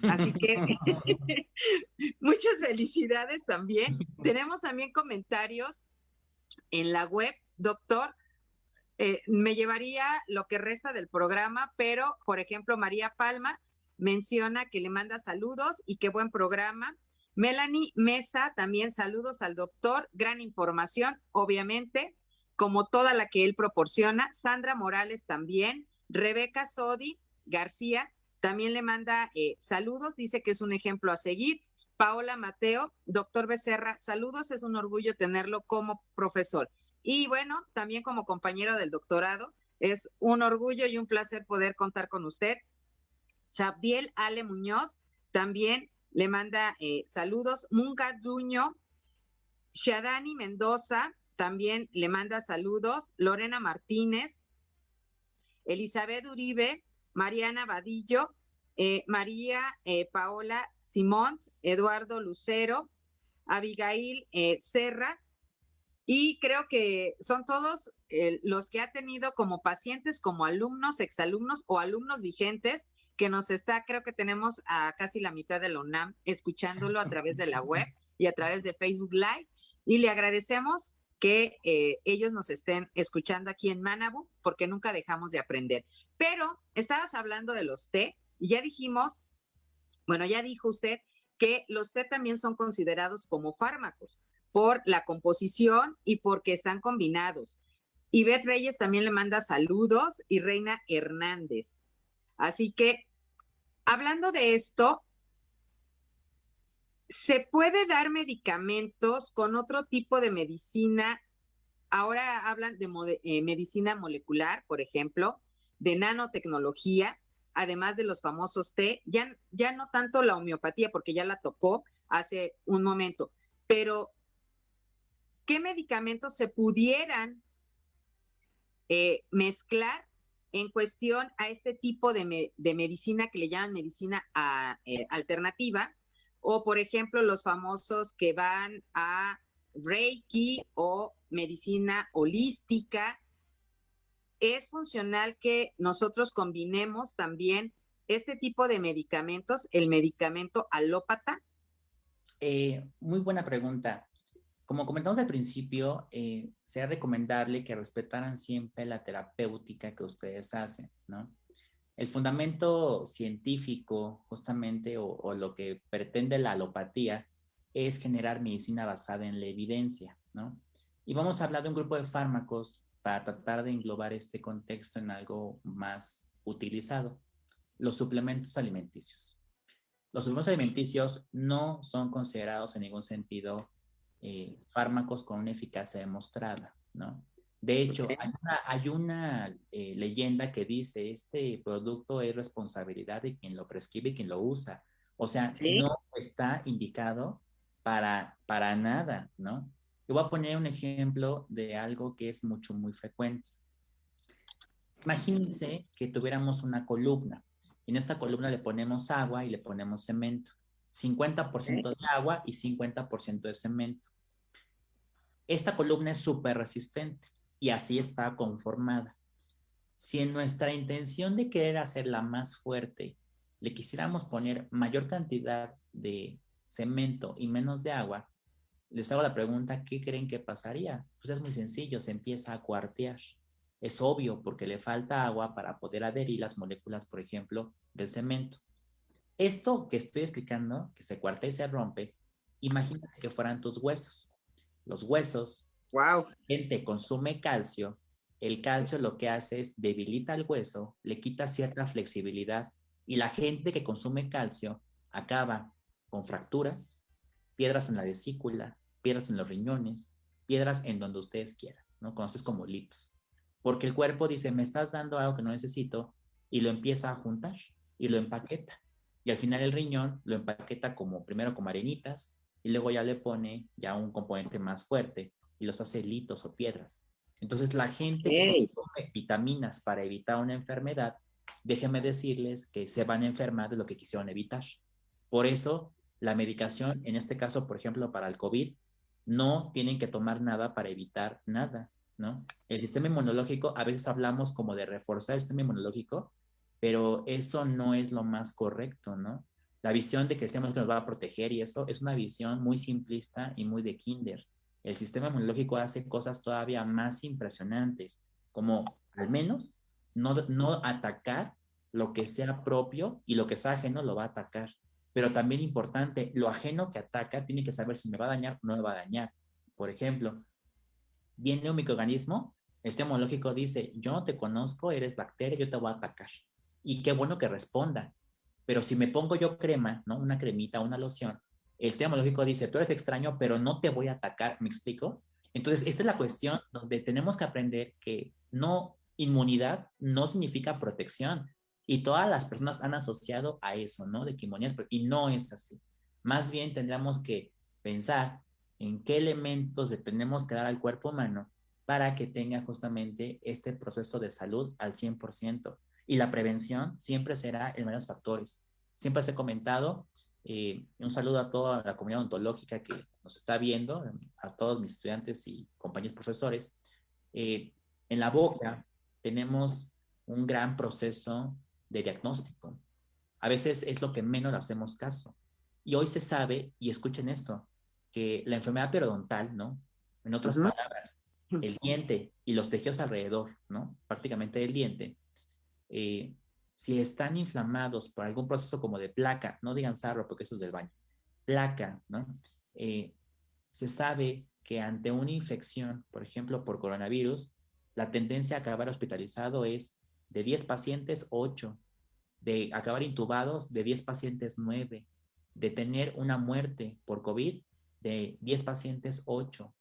así que muchas felicidades también. Tenemos también comentarios en la web, doctor. Me llevaría lo que resta del programa, pero, por ejemplo, María Palma menciona que le manda saludos y qué buen programa. Melanie Mesa, también saludos al doctor, gran información, obviamente, como toda la que él proporciona. Sandra Morales también. Rebeca Sodi García también le manda saludos, dice que es un ejemplo a seguir. Paola Mateo, doctor Becerra, saludos, es un orgullo tenerlo como profesor. Y bueno, también como compañero del doctorado, es un orgullo y un placer poder contar con usted. Sabdiel Ale Muñoz también le manda saludos. Munga Duño, Shadani Mendoza también le manda saludos. Lorena Martínez, Elizabeth Uribe, Mariana Vadillo, María Paola Simón, Eduardo Lucero, Abigail Serra, y creo que son todos los que ha tenido como pacientes, como alumnos, exalumnos o alumnos vigentes, que nos está, creo que tenemos a casi la mitad de la UNAM escuchándolo a través de la web y a través de Facebook Live, y le agradecemos que ellos nos estén escuchando aquí en Manabu, porque nunca dejamos de aprender. Pero estabas hablando de los té, y ya dijimos, bueno, ya dijo usted que los té también son considerados como fármacos por la composición y porque están combinados. Ivette Reyes también le manda saludos y Reina Hernández. Así que, hablando de esto, ¿se puede dar medicamentos con otro tipo de medicina? Ahora hablan de medicina molecular, por ejemplo, de nanotecnología, además de los famosos té, ya no tanto la homeopatía, porque ya la tocó hace un momento, pero ¿qué medicamentos se pudieran mezclar en cuestión a este tipo de medicina que le llaman medicina alternativa? O, por ejemplo, los famosos que van a Reiki o medicina holística. ¿Es funcional que nosotros combinemos también este tipo de medicamentos, el medicamento alópata? Muy buena pregunta. Como comentamos al principio, sería recomendable que respetaran siempre la terapéutica que ustedes hacen, ¿no? El fundamento científico, justamente, o lo que pretende la alopatía, es generar medicina basada en la evidencia, ¿no? Y vamos a hablar de un grupo de fármacos para tratar de englobar este contexto en algo más utilizado: los suplementos alimenticios. Los suplementos alimenticios no son considerados en ningún sentido fármacos con una eficacia demostrada, ¿no? De hecho, hay una leyenda que dice, este producto es responsabilidad de quien lo prescribe y quien lo usa. O sea, ¿sí? No está indicado para nada, ¿no? Yo voy a poner un ejemplo de algo que es muy frecuente. Imagínense que tuviéramos una columna. En esta columna le ponemos agua y le ponemos cemento. 50% de agua y 50% de cemento. Esta columna es súper resistente y así está conformada. Si en nuestra intención de querer hacerla más fuerte le quisiéramos poner mayor cantidad de cemento y menos de agua, les hago la pregunta, ¿qué creen que pasaría? Pues es muy sencillo, se empieza a cuartear. Es obvio porque le falta agua para poder adherir las moléculas, por ejemplo, del cemento. Esto que estoy explicando, que se cuartea y se rompe, imagínate que fueran tus huesos. Los huesos, wow. Si la gente consume calcio, el calcio lo que hace es debilita el hueso, le quita cierta flexibilidad y la gente que consume calcio acaba con fracturas, piedras en la vesícula, piedras en los riñones, piedras en donde ustedes quieran, ¿no? Conoces como litos. Porque el cuerpo dice, me estás dando algo que no necesito y lo empieza a juntar y lo empaqueta. Y al final el riñón lo empaqueta como, primero como arenitas y luego ya le pone ya un componente más fuerte y los hace litos o piedras. Entonces la gente que consume vitaminas para evitar una enfermedad, déjenme decirles que se van a enfermar de lo que quisieron evitar. Por eso la medicación, en este caso, por ejemplo, para el COVID, no tienen que tomar nada para evitar nada, ¿no? El sistema inmunológico, a veces hablamos como de reforzar el sistema inmunológico, pero eso no es lo más correcto, ¿no? La visión de que el sistema inmunológico nos va a proteger y eso es una visión muy simplista y muy de kinder. El sistema inmunológico hace cosas todavía más impresionantes, como al menos no atacar lo que sea propio y lo que sea ajeno lo va a atacar. Pero también importante, lo ajeno que ataca tiene que saber si me va a dañar o no me va a dañar. Por ejemplo, viene un microorganismo, el sistema inmunológico dice, yo no te conozco, eres bacteria, yo te voy a atacar. Y qué bueno que responda. Pero si me pongo yo crema, ¿no? Una cremita, una loción, el sistema inmunológico dice, tú eres extraño, pero no te voy a atacar, ¿me explico? Entonces, esta es la cuestión donde tenemos que aprender que no, inmunidad no significa protección. Y todas las personas han asociado a eso, ¿no? De que inmunidad, y no es así. Más bien tendríamos que pensar en qué elementos le tenemos que dar al cuerpo humano para que tenga justamente este proceso de salud al 100%. Y la prevención siempre será en varios factores. Siempre se ha comentado, un saludo a toda la comunidad odontológica que nos está viendo, a todos mis estudiantes y compañeros profesores. En la boca tenemos un gran proceso de diagnóstico. A veces es lo que menos le hacemos caso. Y hoy se sabe, y escuchen esto, que la enfermedad periodontal, ¿no? En otras palabras, el diente y los tejidos alrededor, ¿no? Prácticamente el diente, si están inflamados por algún proceso como de placa, no digan sarro porque eso es del baño, placa, ¿no? Se sabe que ante una infección, por ejemplo, por coronavirus, la tendencia a acabar hospitalizado es de 10 pacientes, 8, de acabar intubados, de 10 pacientes, 9, de tener una muerte por COVID, de 10 pacientes, 8.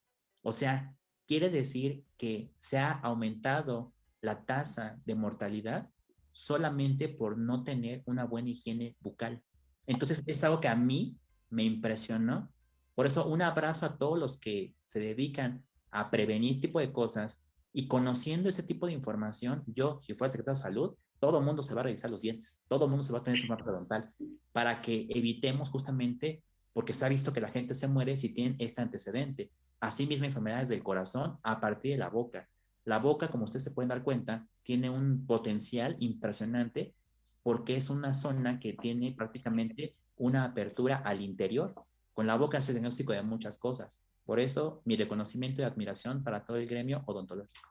O sea, quiere decir que se ha aumentado la tasa de mortalidad solamente por no tener una buena higiene bucal. Entonces, es algo que a mí me impresionó. Por eso, un abrazo a todos los que se dedican a prevenir este tipo de cosas y conociendo ese tipo de información, yo, si fuera el secretario de salud, todo el mundo se va a revisar los dientes, todo el mundo se va a tener su mapa dental para que evitemos justamente, porque se ha visto que la gente se muere si tienen este antecedente. Asimismo, enfermedades del corazón a partir de la boca. La boca, como ustedes se pueden dar cuenta, tiene un potencial impresionante porque es una zona que tiene prácticamente una apertura al interior. Con la boca se diagnóstico de muchas cosas. Por eso, mi reconocimiento y admiración para todo el gremio odontológico.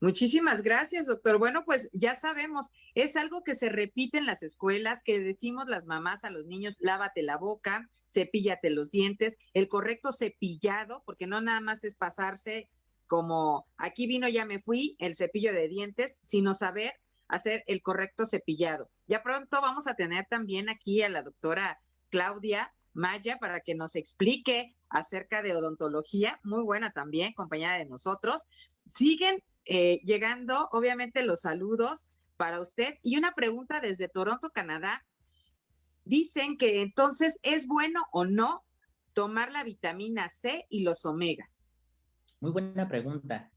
Muchísimas gracias, doctor. Bueno, pues ya sabemos, es algo que se repite en las escuelas, que decimos las mamás a los niños, lávate la boca, cepíllate los dientes, el correcto cepillado, porque no nada más es pasarse como aquí vino, ya me fui, el cepillo de dientes, sino saber hacer el correcto cepillado. Ya pronto vamos a tener también aquí a la doctora Claudia Maya para que nos explique acerca de odontología, muy buena también, compañera de nosotros. Siguen llegando, obviamente, los saludos para usted. Y una pregunta desde Toronto, Canadá. Dicen que entonces, ¿es bueno o no tomar la vitamina C y los omegas? Muy buena pregunta.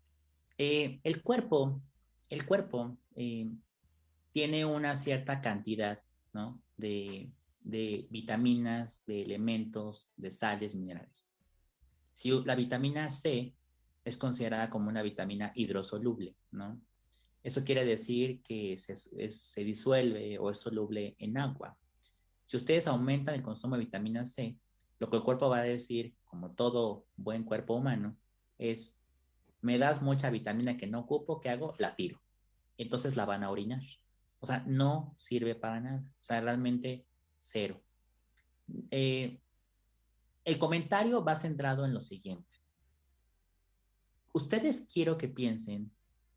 El cuerpo tiene una cierta cantidad, ¿no? de vitaminas, de elementos, de sales, minerales. Si la vitamina C es considerada como una vitamina hidrosoluble, ¿no? Eso quiere decir que se disuelve o es soluble en agua. Si ustedes aumentan el consumo de vitamina C, lo que el cuerpo va a decir, como todo buen cuerpo humano, es, me das mucha vitamina que no ocupo, ¿qué hago? La tiro. Entonces la van a orinar. O sea, no sirve para nada. O sea, realmente cero. El comentario va centrado en lo siguiente. Ustedes quiero que piensen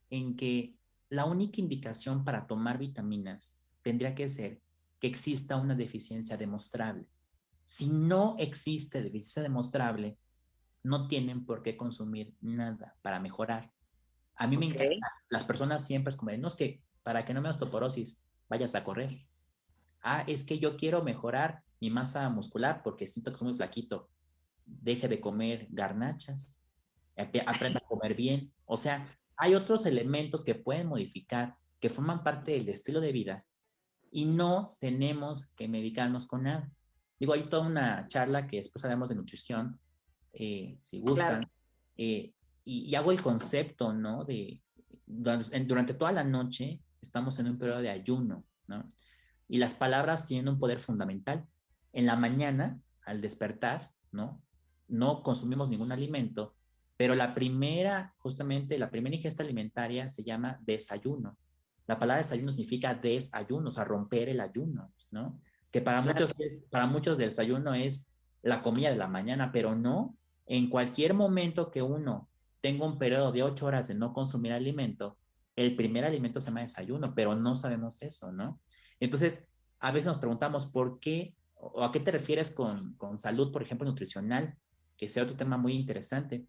en que la única indicación para tomar vitaminas tendría que ser que exista una deficiencia demostrable. Si no existe deficiencia demostrable, no tienen por qué consumir nada para mejorar. A mí me encanta, las personas siempre es como, no, es que para que no me dé osteoporosis, vayas a correr. Ah, es que yo quiero mejorar mi masa muscular porque siento que soy muy flaquito. Deje de comer garnachas, aprenda a comer bien. O sea, hay otros elementos que pueden modificar, que forman parte del estilo de vida y no tenemos que medicarnos con nada. Digo, hay toda una charla que después hablamos de nutrición, si gustan, claro. Y hago el concepto, ¿no? Durante toda la noche estamos en un periodo de ayuno, ¿no? Y las palabras tienen un poder fundamental. En la mañana, al despertar, ¿no? No consumimos ningún alimento, pero justamente la primera ingesta alimentaria se llama desayuno. La palabra desayuno significa desayuno, o sea, romper el ayuno, ¿no? Que para muchos el desayuno es la comida de la mañana, pero no. En cualquier momento que uno tenga un periodo de 8 horas de no consumir alimento, el primer alimento se llama desayuno, pero no sabemos eso, ¿no? Entonces, a veces nos preguntamos por qué, o a qué te refieres con salud, por ejemplo, nutricional, que sea otro tema muy interesante.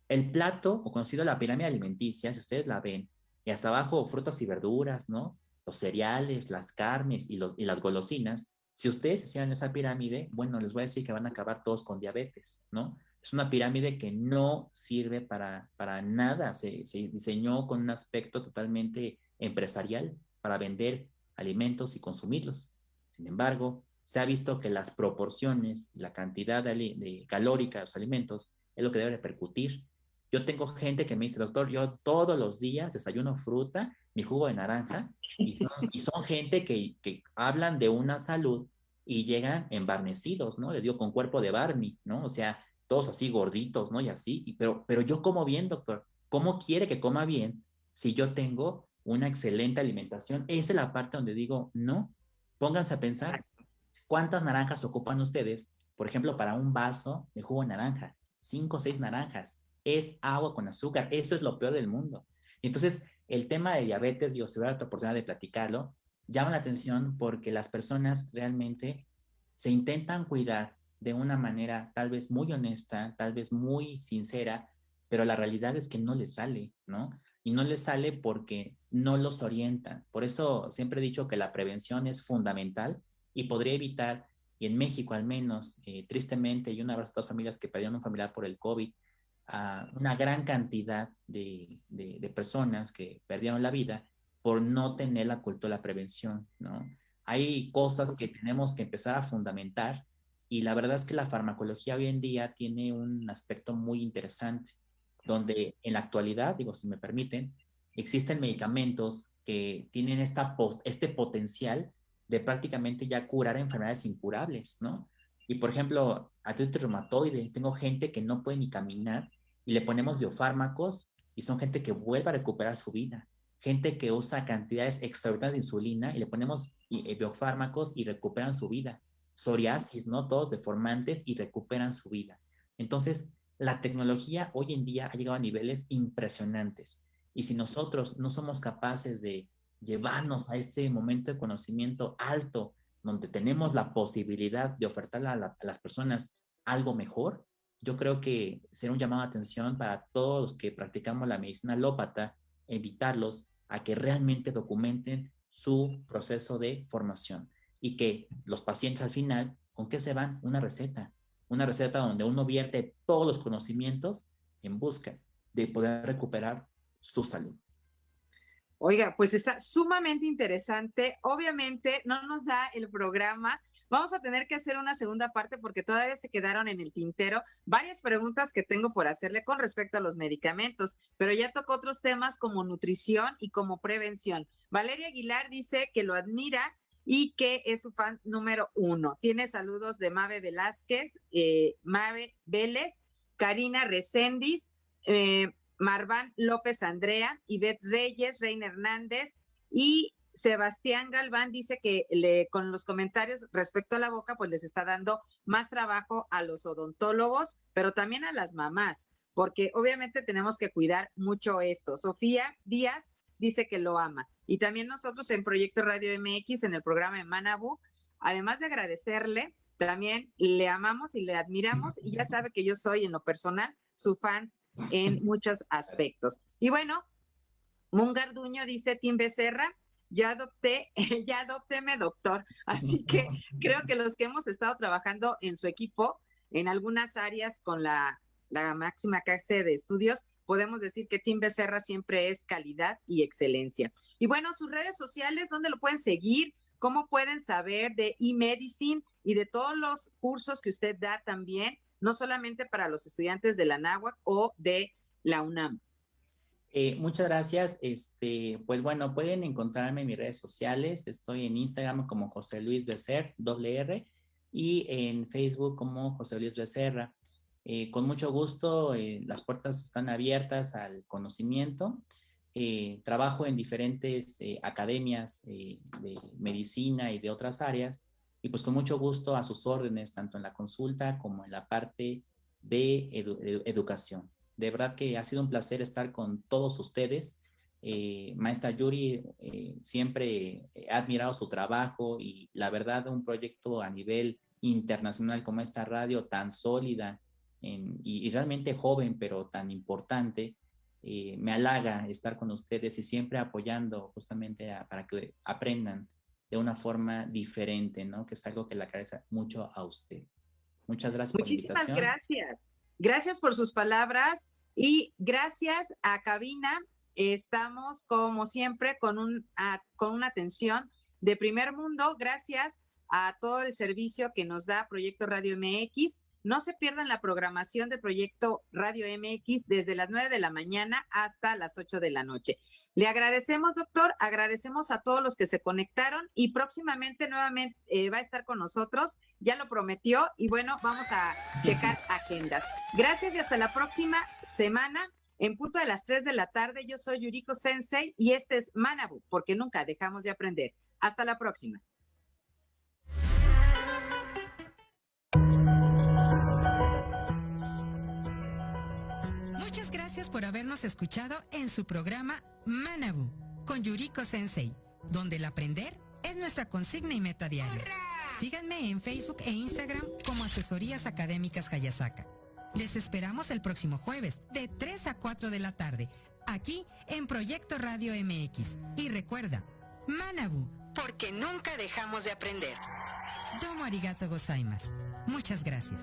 El plato, o conocido la pirámide alimenticia, si ustedes la ven, y hasta abajo frutas y verduras, ¿no? Los cereales, las carnes y las golosinas. Si ustedes hicieran esa pirámide, bueno, les voy a decir que van a acabar todos con diabetes, ¿no? Es una pirámide que no sirve para nada. Se diseñó con un aspecto totalmente empresarial para vender alimentos y consumirlos. Sin embargo, se ha visto que las proporciones, la cantidad de calórica de los alimentos es lo que debe repercutir. Yo tengo gente que me dice, doctor, yo todos los días desayuno fruta, mi jugo de naranja, y son gente que hablan de una salud y llegan embarnecidos, ¿no? Les digo, con cuerpo de Barney, ¿no? O sea, todos así gorditos, ¿no? Y así, pero yo como bien, doctor. ¿Cómo quiere que coma bien si yo tengo una excelente alimentación? Esa es la parte donde digo, no, pónganse a pensar, ¿cuántas naranjas ocupan ustedes, por ejemplo, para un vaso de jugo de naranja? 5 o 6 naranjas. Es agua con azúcar. Eso es lo peor del mundo. Entonces, el tema de diabetes, digo, si hubiera otra oportunidad de platicarlo, llama la atención porque las personas realmente se intentan cuidar de una manera tal vez muy honesta, tal vez muy sincera, pero la realidad es que no les sale, ¿no? Y no les sale porque no los orientan. Por eso siempre he dicho que la prevención es fundamental y podría evitar, y en México al menos, tristemente, y un abrazo a todas las familias que perdieron un familiar por el COVID, una gran cantidad de personas que perdieron la vida por no tener la cultura de la prevención, ¿no? Hay cosas que tenemos que empezar a fundamentar y la verdad es que la farmacología hoy en día tiene un aspecto muy interesante, donde en la actualidad, digo, si me permiten, existen medicamentos que tienen este potencial de prácticamente ya curar enfermedades incurables, ¿no? Y por ejemplo, artritis reumatoide, tengo gente que no puede ni caminar y le ponemos biofármacos y son gente que vuelve a recuperar su vida. Gente que usa cantidades extraordinarias de insulina y le ponemos biofármacos y recuperan su vida. Psoriasis, ¿no? Todos deformantes y recuperan su vida. Entonces, la tecnología hoy en día ha llegado a niveles impresionantes. Y si nosotros no somos capaces de llevarnos a este momento de conocimiento alto, donde tenemos la posibilidad de ofertarle a las personas algo mejor, yo creo que será un llamado de atención para todos los que practicamos la medicina alópata, invitarlos a que realmente documenten su proceso de formación y que los pacientes al final, ¿con qué se van? Una receta donde uno vierte todos los conocimientos en busca de poder recuperar su salud. Oiga, pues está sumamente interesante. Obviamente no nos da el programa. Vamos a tener que hacer una segunda parte porque todavía se quedaron en el tintero varias preguntas que tengo por hacerle con respecto a los medicamentos, pero ya tocó otros temas como nutrición y como prevención. Valeria Aguilar dice que lo admira y que es su fan número 1. Tiene saludos de Mabe Velázquez, Mabe Vélez, Karina Recendis, Marván López Andrea, Ivette Reyes, Reina Hernández y Sebastián Galván dice que con los comentarios respecto a la boca, pues les está dando más trabajo a los odontólogos, pero también a las mamás, porque obviamente tenemos que cuidar mucho esto. Sofía Díaz dice que lo ama. Y también nosotros en Proyecto Radio MX, en el programa de Manabu, además de agradecerle, también le amamos y le admiramos, y ya sabe que yo soy en lo personal su fans en muchos aspectos. Y bueno, Mungarduño dice, Tim Becerra, ya adoptéme doctor. Así que creo que los que hemos estado trabajando en su equipo, en algunas áreas con la máxima clase de estudios, podemos decir que Tim Becerra siempre es calidad y excelencia. Y bueno, sus redes sociales, ¿dónde lo pueden seguir? ¿Cómo pueden saber de eMedicine y de todos los cursos que usted da también, no solamente para los estudiantes de la Anáhuac o de la UNAM? Muchas gracias. Pues bueno, pueden encontrarme en mis redes sociales. Estoy en Instagram como José Luis Becerra, R, y en Facebook como José Luis Becerra. Con mucho gusto, las puertas están abiertas al conocimiento. Trabajo en diferentes academias de medicina y de otras áreas, y pues con mucho gusto a sus órdenes, tanto en la consulta como en la parte de educación. De verdad que ha sido un placer estar con todos ustedes. Maestra Yuri, siempre he admirado su trabajo y la verdad un proyecto a nivel internacional como esta radio tan sólida y realmente joven, pero tan importante, me halaga estar con ustedes y siempre apoyando justamente para que aprendan de una forma diferente, ¿no? Que es algo que le agradece mucho a usted. Muchas gracias por la invitación. Muchísimas gracias. Gracias por sus palabras y gracias a Cabina. Estamos, como siempre, con una atención de primer mundo. Gracias a todo el servicio que nos da Proyecto Radio MX. No se pierdan la programación de Proyecto Radio MX desde las 9 de la mañana hasta las 8 de la noche. Le agradecemos, doctor, agradecemos a todos los que se conectaron y próximamente nuevamente va a estar con nosotros, ya lo prometió, y bueno, vamos a checar agendas. Gracias y hasta la próxima semana en punto de las 3 de la tarde. Yo soy Yuriko Sensei y este es Manabu, porque nunca dejamos de aprender. Hasta la próxima. Gracias por habernos escuchado en su programa Manabu con Yuriko Sensei, donde el aprender es nuestra consigna y meta diaria. Síganme en Facebook e Instagram como Asesorías Académicas Hayasaka. Les esperamos el próximo jueves de 3 a 4 de la tarde, aquí en Proyecto Radio MX. Y recuerda, Manabu, porque nunca dejamos de aprender. Domo arigato gozaimasu. Muchas gracias.